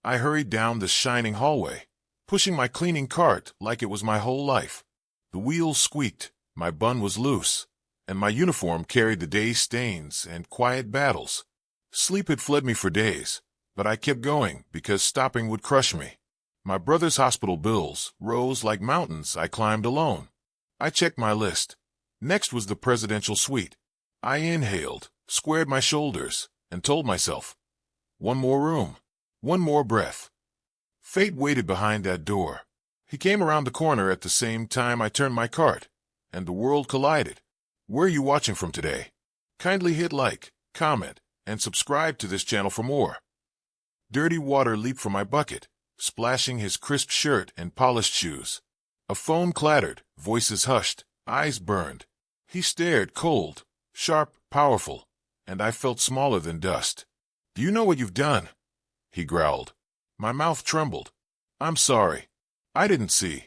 I hurried down the shining hallway, pushing my cleaning cart like it was my whole life. The wheels squeaked, my bun was loose, and my uniform carried the day's stains and quiet battles. Sleep had fled me for days, but I kept going because stopping would crush me. My brother's hospital bills rose like mountains I climbed alone. I checked my list. Next was the presidential suite. I inhaled, squared my shoulders, and told myself, one more room, one more breath. Fate waited behind that door. He came around the corner at the same time I turned my cart, and the world collided. Where are you watching from today? Kindly hit like, comment, and subscribe to this channel for more. Dirty water leaped from my bucket, splashing his crisp shirt and polished shoes. A phone clattered, voices hushed, eyes burned. He stared, cold, sharp, powerful, and I felt smaller than dust. Do you know what you've done? He growled. My mouth trembled. I'm sorry. I didn't see.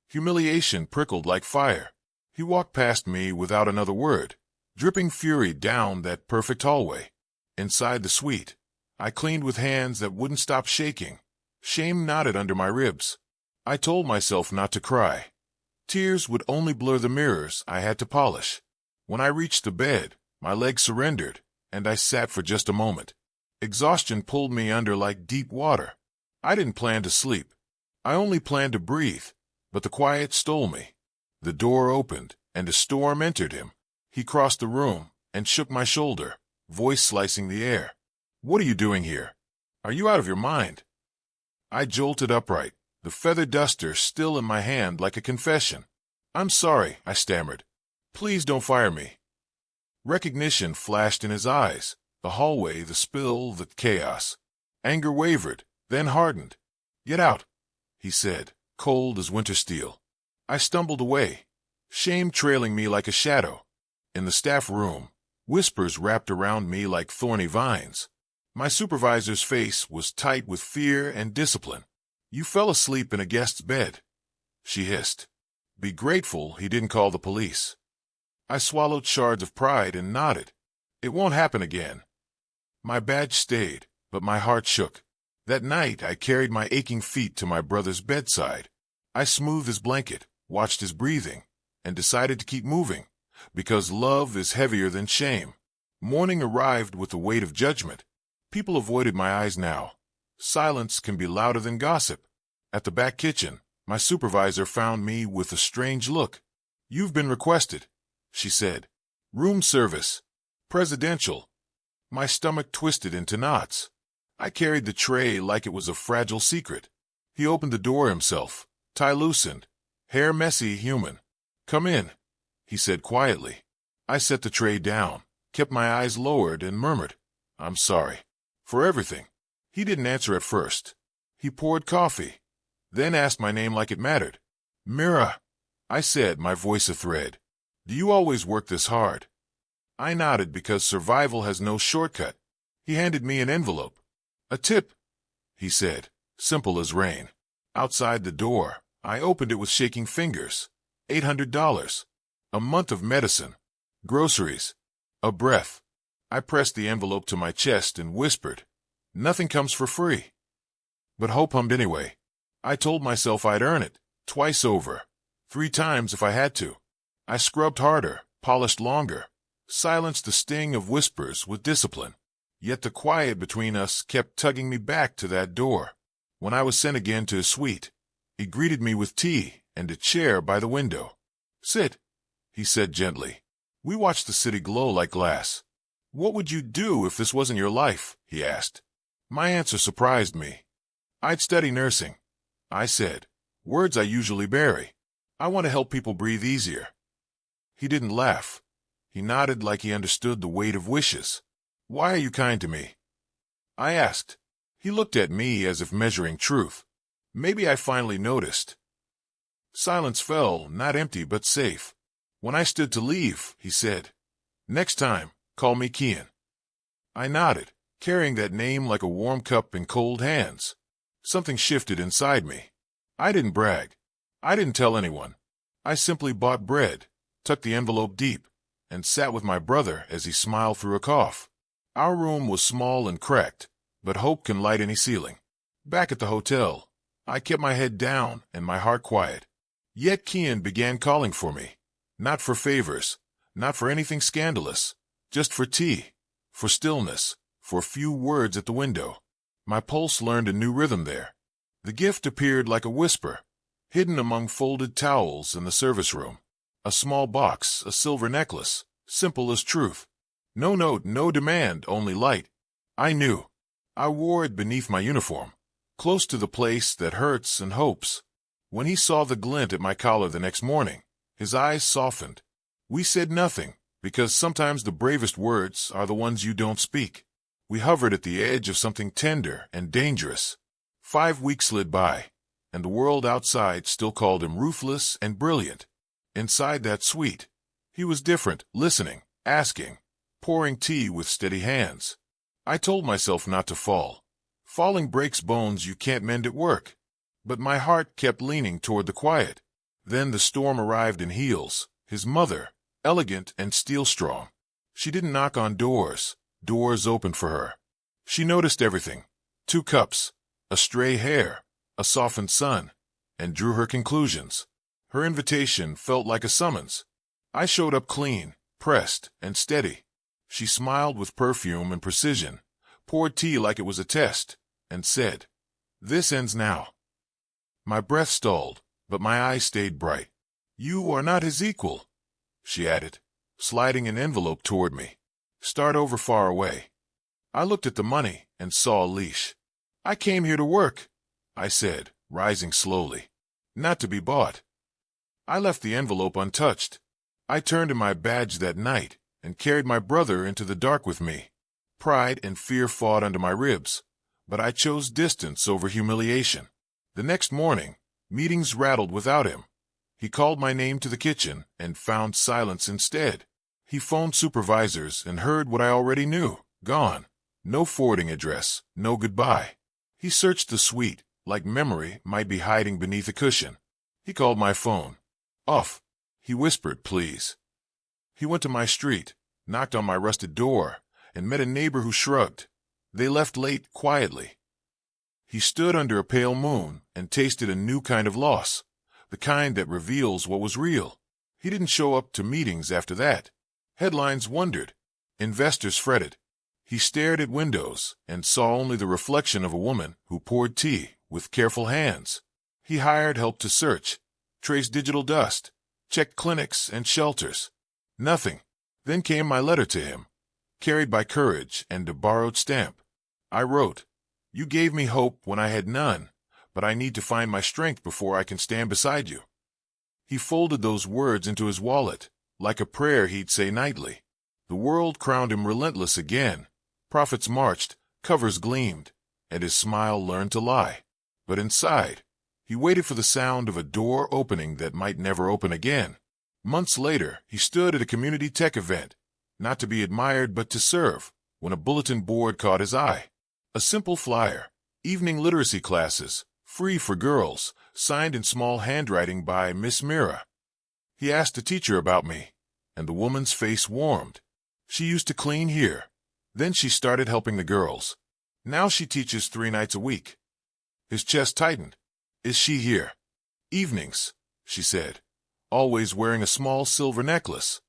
Humiliation prickled like fire. He walked past me without another word, dripping fury down that perfect hallway. Inside the suite, I cleaned with hands that wouldn't stop shaking. Shame knotted under my ribs. I told myself not to cry. Tears would only blur the mirrors I had to polish. When I reached the bed, my legs surrendered, and I sat for just a moment. Exhaustion pulled me under like deep water. I didn't plan to sleep. I only planned to breathe, but the quiet stole me. The door opened, and a storm entered him. He crossed the room and shook my shoulder, voice slicing the air. What are you doing here? Are you out of your mind? I jolted upright, the feather duster still in my hand like a confession. I'm sorry, I stammered. Please don't fire me. Recognition flashed in his eyes, the hallway, the spill, the chaos. Anger wavered, then hardened. Get out, he said, cold as winter steel. I stumbled away, shame trailing me like a shadow. In the staff room, whispers wrapped around me like thorny vines. My supervisor's face was tight with fear and discipline. You fell asleep in a guest's bed, she hissed. Be grateful he didn't call the police. I swallowed shards of pride and nodded. It won't happen again. My badge stayed, but my heart shook. That night I carried my aching feet to my brother's bedside. I smoothed his blanket, watched his breathing, and decided to keep moving, because love is heavier than shame. Morning arrived with the weight of judgment. People avoided my eyes now. Silence can be louder than gossip. At the back kitchen, my supervisor found me with a strange look. You've been requested, she said. Room service. Presidential. My stomach twisted into knots. I carried the tray like it was a fragile secret. He opened the door himself, tie loosened, hair messy, human. Come in, he said quietly. I set the tray down, kept my eyes lowered, and murmured, I'm sorry. For everything. He didn't answer at first. He poured coffee, then asked my name like it mattered. Mira, I said, my voice a thread. Do you always work this hard? I nodded because survival has no shortcut. He handed me an envelope. A tip, he said, simple as rain. Outside the door, I opened it with shaking fingers. $800. A month of medicine. Groceries. A breath. I pressed the envelope to my chest and whispered, nothing comes for free. But hope hummed anyway. I told myself I'd earn it, twice over, 3 times if I had to. I scrubbed harder, polished longer, silenced the sting of whispers with discipline. Yet the quiet between us kept tugging me back to that door. When I was sent again to his suite, he greeted me with tea and a chair by the window. Sit, he said gently. We watched the city glow like glass. What would you do if this wasn't your life? He asked. My answer surprised me. I'd study nursing, I said, words I usually bury. I want to help people breathe easier. He didn't laugh. He nodded like he understood the weight of wishes. Why are you kind to me? I asked. He looked at me as if measuring truth. Maybe I finally noticed. Silence fell, not empty but safe. When I stood to leave, he said, next time, call me Kian. I nodded, carrying that name like a warm cup in cold hands. Something shifted inside me. I didn't brag. I didn't tell anyone. I simply bought bread, tucked the envelope deep, and sat with my brother as he smiled through a cough. Our room was small and cracked, but hope can light any ceiling. Back at the hotel, I kept my head down and my heart quiet. Yet Kian began calling for me. Not for favors, not for anything scandalous, just for tea, for stillness, for a few words at the window. My pulse learned a new rhythm there. The gift appeared like a whisper, hidden among folded towels in the service room. A small box, a silver necklace, simple as truth. No note, no demand, only light. I knew. I wore it beneath my uniform, close to the place that hurts and hopes. When he saw the glint at my collar the next morning, his eyes softened. We said nothing, because sometimes the bravest words are the ones you don't speak. We hovered at the edge of something tender and dangerous. 5 weeks slid by, and the world outside still called him ruthless and brilliant. Inside that suite, he was different, listening, asking, pouring tea with steady hands. I told myself not to fall. Falling breaks bones you can't mend at work. But my heart kept leaning toward the quiet. Then the storm arrived in heels, his mother, elegant and steel-strong. She didn't knock on doors. Doors opened for her. She noticed everything. 2 cups, a stray hair, a softened sun, and drew her conclusions. Her invitation felt like a summons. I showed up clean, pressed, and steady. She smiled with perfume and precision, poured tea like it was a test, and said, "This ends now." My breath stalled, but my eyes stayed bright. "You are not his equal," she added, sliding an envelope toward me. "Start over far away." I looked at the money and saw a leash. "I came here to work," I said, rising slowly. "Not to be bought." I left the envelope untouched. I turned in my badge that night and carried my brother into the dark with me. Pride and fear fought under my ribs, but I chose distance over humiliation. The next morning, meetings rattled without him. He called my name to the kitchen and found silence instead. He phoned supervisors and heard what I already knew. Gone. No forwarding address, no goodbye. He searched the suite, like memory might be hiding beneath a cushion. He called my phone. Off. He whispered, "Please." He went to my street, knocked on my rusted door, and met a neighbor who shrugged. They left late, quietly. He stood under a pale moon and tasted a new kind of loss, the kind that reveals what was real. He didn't show up to meetings after that. Headlines wondered. Investors fretted. He stared at windows and saw only the reflection of a woman who poured tea with careful hands. He hired help to search, trace digital dust, check clinics and shelters. Nothing. Then came my letter to him, carried by courage and a borrowed stamp. I wrote, "You gave me hope when I had none, but I need to find my strength before I can stand beside you." He folded those words into his wallet, like a prayer he'd say nightly. The world crowned him relentless again. Profits marched, covers gleamed, and his smile learned to lie. But inside, he waited for the sound of a door opening that might never open again. Months later, he stood at a community tech event, not to be admired but to serve, when a bulletin board caught his eye. A simple flyer, evening literacy classes, free for girls, signed in small handwriting by Miss Mira. He asked the teacher about me, and the woman's face warmed. She used to clean here. Then she started helping the girls. Now she teaches 3 nights a week. His chest tightened. "Is she here?" "Evenings," she said, always wearing a small silver necklace.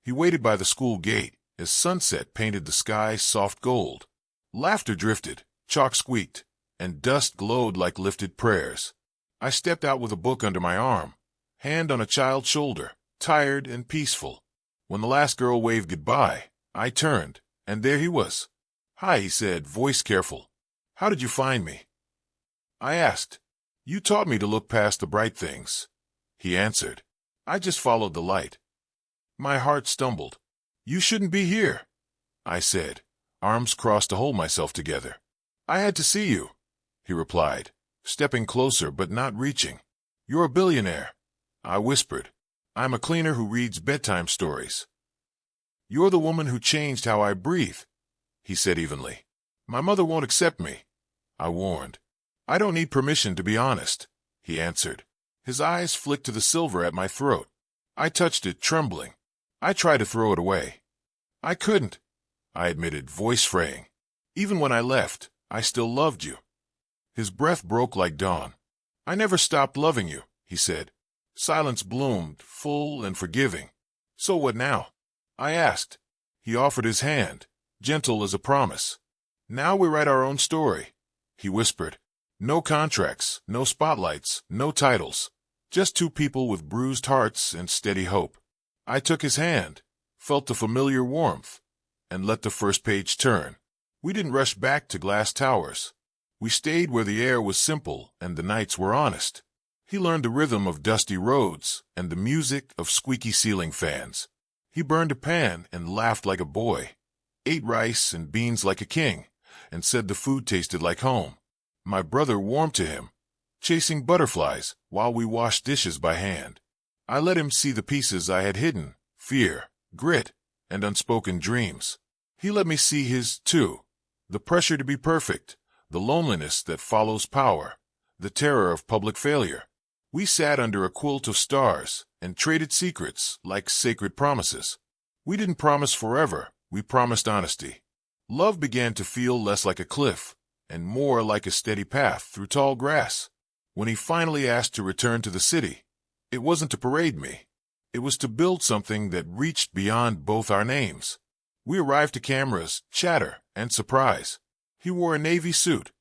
He waited by the school gate as sunset painted the sky soft gold. Laughter drifted, chalk squeaked, and dust glowed like lifted prayers. I stepped out with a book under my arm, hand on a child's shoulder, tired and peaceful. When the last girl waved goodbye, I turned, and there he was. "Hi," he said, voice careful. "How did you find me?" I asked. "You taught me to look past the bright things," he answered. "I just followed the light." My heart stumbled. "You shouldn't be here," I said, arms crossed to hold myself together. "I had to see you," he replied, stepping closer but not reaching. "You're a billionaire," I whispered. "I'm a cleaner who reads bedtime stories." "You're the woman who changed how I breathe," he said evenly. "My mother won't accept me," I warned. "I don't need permission to be honest," he answered. His eyes flicked to the silver at my throat. I touched it, trembling. I tried to throw it away. "I couldn't," I admitted, voice fraying. "Even when I left, I still loved you." His breath broke like dawn. "I never stopped loving you," he said. Silence bloomed, full and forgiving. "So what now?" I asked. He offered his hand, gentle as a promise. "Now we write our own story," he whispered. "No contracts, no spotlights, no titles. Just two people with bruised hearts and steady hope." I took his hand, felt the familiar warmth, and let the first page turn. We didn't rush back to glass towers. We stayed where the air was simple and the nights were honest. He learned the rhythm of dusty roads and the music of squeaky ceiling fans. He burned a pan and laughed like a boy, ate rice and beans like a king, and said the food tasted like home. My brother warmed to him, chasing butterflies while we washed dishes by hand. I let him see the pieces I had hidden, fear, grit, and unspoken dreams. He let me see his, too, the pressure to be perfect, the loneliness that follows power, the terror of public failure. We sat under a quilt of stars and traded secrets like sacred promises. We didn't promise forever, we promised honesty. Love began to feel less like a cliff and more like a steady path through tall grass. When he finally asked to return to the city, it wasn't to parade me. It was to build something that reached beyond both our names. We arrived to cameras, chatter, and surprise. He wore a navy suit.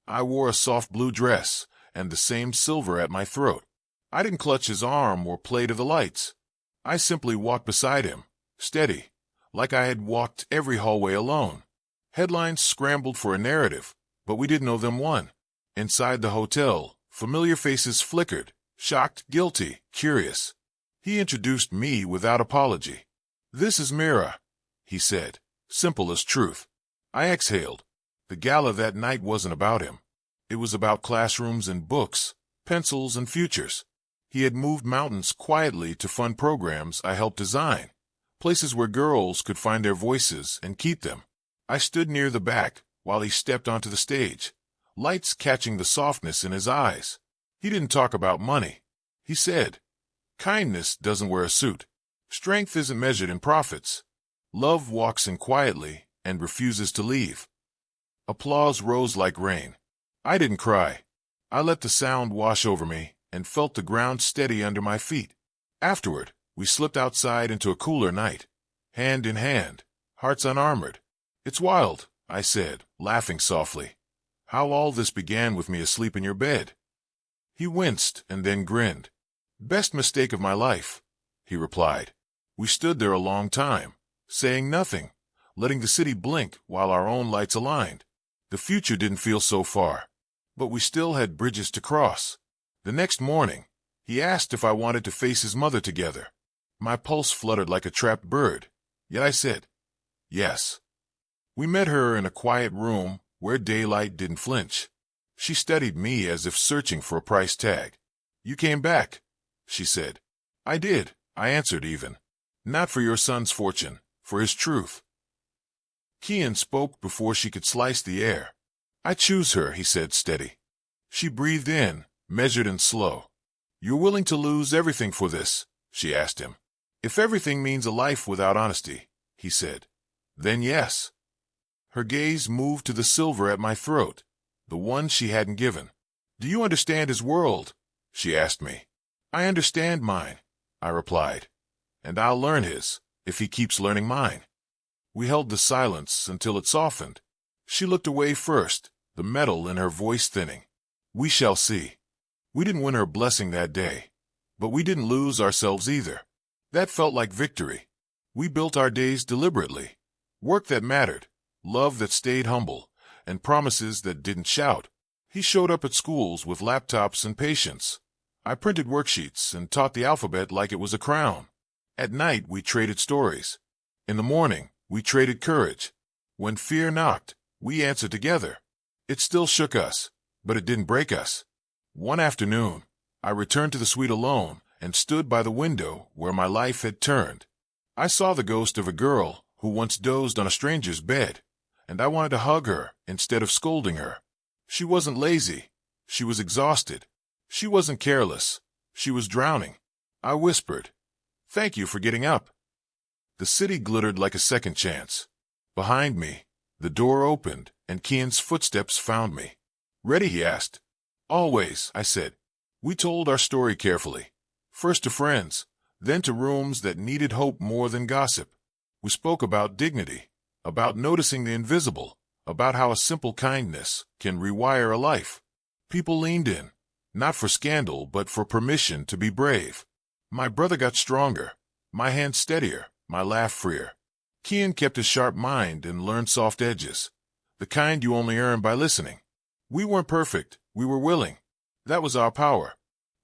I wore a soft blue dress and the same silver at my throat. I didn't clutch his arm or play to the lights. I simply walked beside him, steady, like I had walked every hallway alone. Headlines scrambled for a narrative, but we didn't owe them one. Inside the hotel, familiar faces flickered, shocked, guilty, curious. He introduced me without apology. "This is Mira," he said, simple as truth. I exhaled. The gala that night wasn't about him. It was about classrooms and books, pencils and futures. He had moved mountains quietly to fund programs I helped design, places where girls could find their voices and keep them. I stood near the back while he stepped onto the stage, lights catching the softness in his eyes. He didn't talk about money. He said, "Kindness doesn't wear a suit. Strength isn't measured in profits. Love walks in quietly and refuses to leave." Applause rose like rain. I didn't cry. I let the sound wash over me and felt the ground steady under my feet. Afterward, we slipped outside into a cooler night, hand in hand, hearts unarmored. "It's wild," I said, laughing softly, "how all this began with me asleep in your bed." He winced and then grinned. "Best mistake of my life," he replied. We stood there a long time, saying nothing, letting the city blink while our own lights aligned. The future didn't feel so far, but we still had bridges to cross. The next morning, he asked if I wanted to face his mother together. My pulse fluttered like a trapped bird, yet I said, yes. We met her in a quiet room where daylight didn't flinch. She studied me as if searching for a price tag. "You came back," she said. "I did," I answered even. "Not for your son's fortune, for his truth." Kian spoke before she could slice the air. "I choose her," he said, steady. She breathed in, measured and slow. "You're willing to lose everything for this?" she asked him. "If everything means a life without honesty," he said, "then yes." Her gaze moved to the silver at my throat, the one she hadn't given. "Do you understand his world?" she asked me. "I understand mine," I replied. "And I'll learn his, if he keeps learning mine." We held the silence until it softened. She looked away first, the metal in her voice thinning. "We shall see." We didn't win her blessing that day, but we didn't lose ourselves either. That felt like victory. We built our days deliberately. Work that mattered, love that stayed humble, and promises that didn't shout. He showed up at schools with laptops and patience. I printed worksheets and taught the alphabet like it was a crown. At night, we traded stories. In the morning, we traded courage. When fear knocked, we answered together. It still shook us, but it didn't break us. One afternoon, I returned to the suite alone and stood by the window where my life had turned. I saw the ghost of a girl who once dozed on a stranger's bed, and I wanted to hug her instead of scolding her. She wasn't lazy. She was exhausted. She wasn't careless. She was drowning. I whispered, "Thank you for getting up." The city glittered like a second chance. Behind me, the door opened and Kian's footsteps found me. Ready, he asked. Always, I said. We told our story carefully. First to friends, then to rooms that needed hope more than gossip. We spoke about dignity, about noticing the invisible, about how a simple kindness can rewire a life. People leaned in, not for scandal, but for permission to be brave. My brother got stronger, my hand steadier, my laugh freer. Kian kept a sharp mind and learned soft edges, the kind you only earn by listening. We weren't perfect, we were willing. That was our power.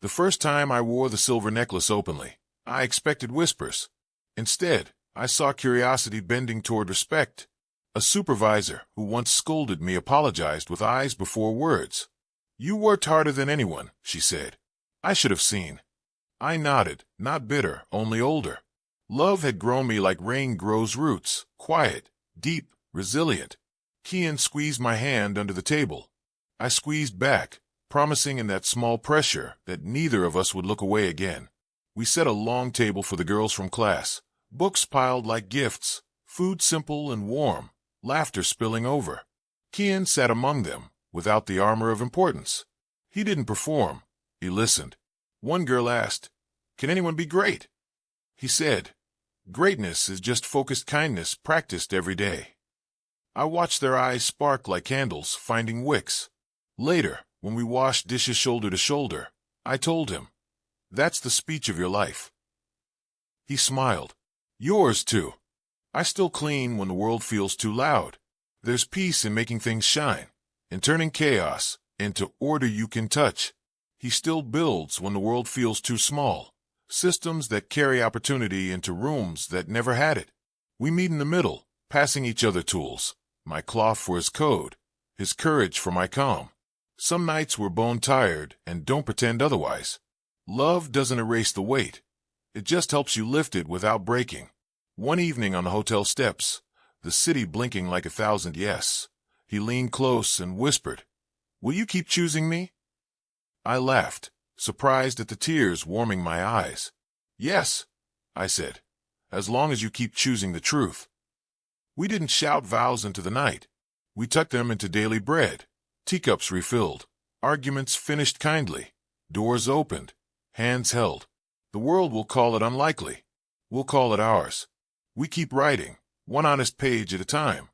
The first time I wore the silver necklace openly, I expected whispers. Instead, I saw curiosity bending toward respect. A supervisor who once scolded me apologized with eyes before words. You worked harder than anyone, she said. I should have seen. I nodded, not bitter, only older. Love had grown me like rain grows roots, quiet, deep, resilient. Kian squeezed my hand under the table. I squeezed back, promising in that small pressure that neither of us would look away again. We set a long table for the girls from class, books piled like gifts, food simple and warm, laughter spilling over. Kian sat among them, without the armor of importance. He didn't perform, he listened. One girl asked, "Can anyone be great?" He said, "Greatness is just focused kindness practiced every day." I watched their eyes spark like candles finding wicks. Later, when we washed dishes shoulder to shoulder, I told him, "That's the speech of your life." He smiled. "Yours too. I still clean when the world feels too loud. There's peace in making things shine, in turning chaos into order you can touch. He still builds when the world feels too small, systems that carry opportunity into rooms that never had it. We meet in the middle, passing each other tools, my cloth for his code, his courage for my calm. Some nights we're bone-tired and don't pretend otherwise. Love doesn't erase the weight. It just helps you lift it without breaking." One evening on the hotel steps, the city blinking like 1,000 yes, he leaned close and whispered, "Will you keep choosing me?" I laughed, surprised at the tears warming my eyes. "Yes," I said, "as long as you keep choosing the truth." We didn't shout vows into the night. We tucked them into daily bread. Teacups refilled, arguments finished kindly, doors opened, hands held. The world will call it unlikely. We'll call it ours. We keep writing, one honest page at a time.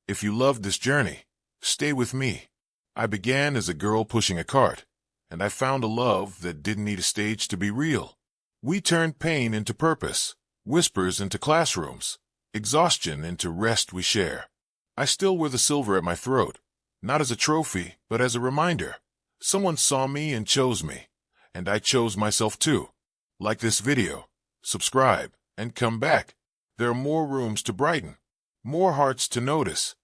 If you loved this journey, stay with me. I began as a girl pushing a cart, and I found a love that didn't need a stage to be real. We turned pain into purpose, whispers into classrooms, exhaustion into rest we share. I still wear the silver at my throat, not as a trophy, but as a reminder. Someone saw me and chose me, and I chose myself too. Like this video, subscribe, and come back. There are more rooms to brighten, more hearts to notice,